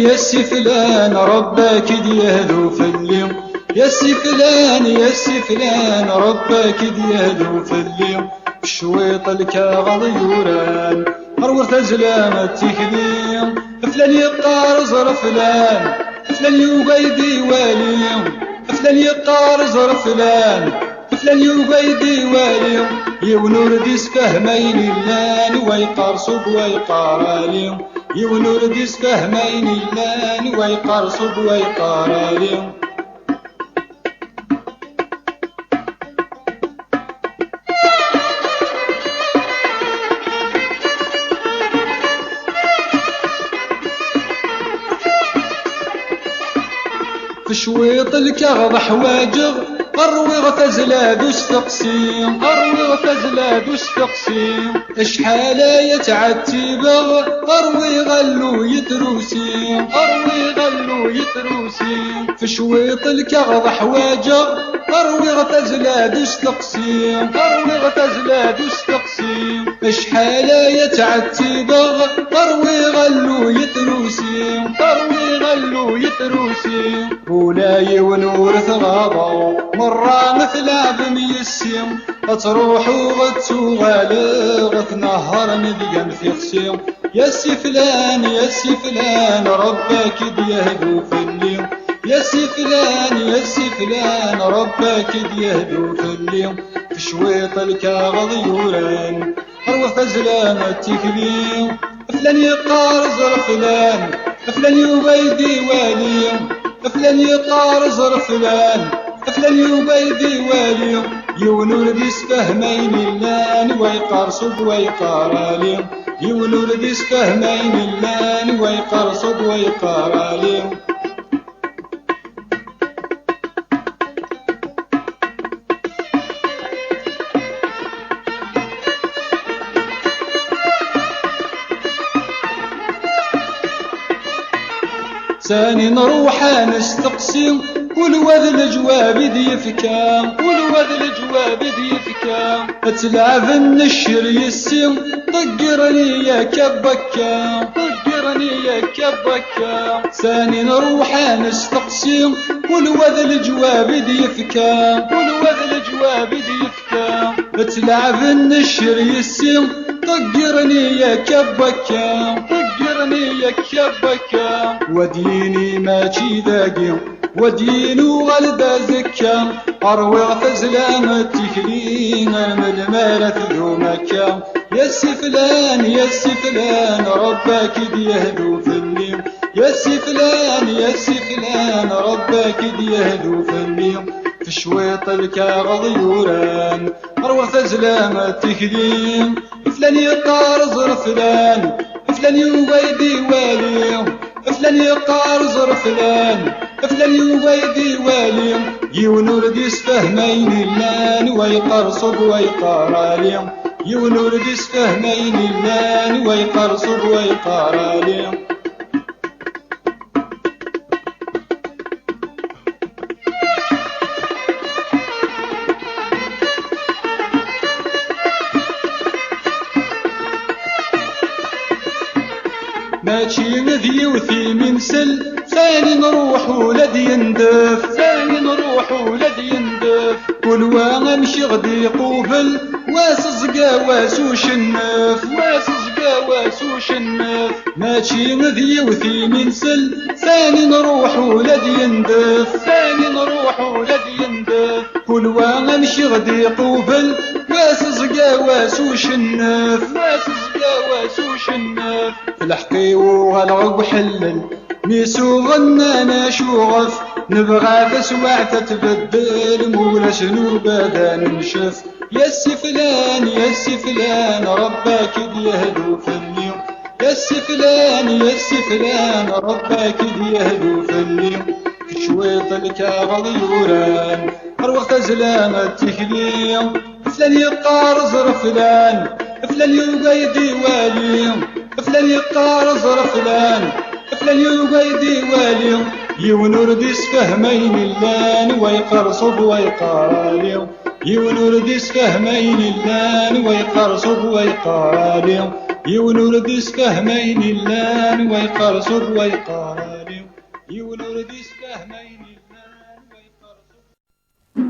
يا سي فلان ربك ديهدو في اليوم، يا سي فلان يا سي فلان ربك ديهدو في اليوم. الشويط الكاغض يوران أرورت أزلام التكليم، فلان يقار زر فلان فلان يقيدي واليم، فلان يقار زر فلان فلان يقيدي واليم. يونور ديس فهمين اللان ويقرصب ويقاراليم، يونور ديس فهمين اللان ويقرصب ويقاراليم. في شويط الكغض حواجغ أروي غتزلاد واستقسيم، أروي غتزلاد واستقسيم. إشحال يتعتبغ أروي غلو يتروسيم، أروي غلو يتروسيم. في شويط الكغض حواجغ أروي غتزلاد واستقسيم، أروي غتزلاد واستقسيم. إشحال يتعتبغ أروي غلو يتروسيم، أروي غلو يتروسيم. ولاي ونور ثغاضا مرة مثل بميسيم، تروحوا غتسو غالغ تنهر نديان في خسيم. يا سي فلان يا سي فلان ربك ديهدو في اليوم، يا سي فلان يا سي فلان ربك ديهدو في اليوم. في شويط الكاغض يوران أروح أزلام التكليم، فلان يقار زر فلان فلان يبيدي واليم، فلان يقار زر فلان فلان يبيدي واليم. يونور ديس فهمين اللان ويقرصب ويقاراليم، يونور ديس فهمين اللان ويقرصب ويقاراليم. ثاني نروح نستقسم والوذ الجواب ديفكام، والوذ الجواب ديفكام. تلعب النشر يسم طقرني يا كبكام، طقرني يا كبكام. ثاني نروح نستقسم والوذ الجواب ديفكام، والوذ الجواب ديفكام. تلعب النشر يسم طقرني يا كبكام، طقرني يا كبكام. وديني ماشي ذاقي ودينو غلدا زكام، أروي غتزلام التكلين من المالة ذو مكام. يا سي فلان يا سي فلان ربك ديهدو في اليوم، يا سي فلان يا سي فلان ربك ديهدو في اليوم. في شويط الكاغض يوران أروي غتزلام التكلين، فلان يقار زر فلان فلان يبيدي واليم، فلان يقار زر فلان فلان يبيدي واليم. يونور ديس فهمين اللان ويقرصب ويقاراليم، يونور ديس فهمين اللان ويقرصب ويقاراليم. ماشي ذي وثي من سل ثاني نروح ولد يندف، ثاني نروح ولد يندف. كل وانا مشي غدي قوفل واسزقا واسوش النف، واسزقا واسوش النف. ماشي ذي وثي من سل ثاني نروح ولد يندف، ثاني نروح ولد يندف. كل وانا مشي غدي قوفل واسزقا واسوش النف، واسزقا واسوش النف. في الحقي وغلغ حلل ميسو غنانا شوغف، نبغى تسوع تتبدل مولا شنو بدا ننشف. يا سي فلان يا سي فلان ربك ديهدو في اليوم، يا سي فلان يا سي فلان ربك ديهدو في اليوم. في شويط الكاغض يوران أروح تزلام التكليم، فلان يقار زر فلان فلان يبيدي واليم، فلان يقار زر فلان فلان يبيدي واليم. يونور ديس فهمين اللان ويقرصب ويقاراليم، يونور ديس فهمين اللان ويقرصب ويقاراليم، يونور ديس فهمين اللان ويقرصب ويقاراليم.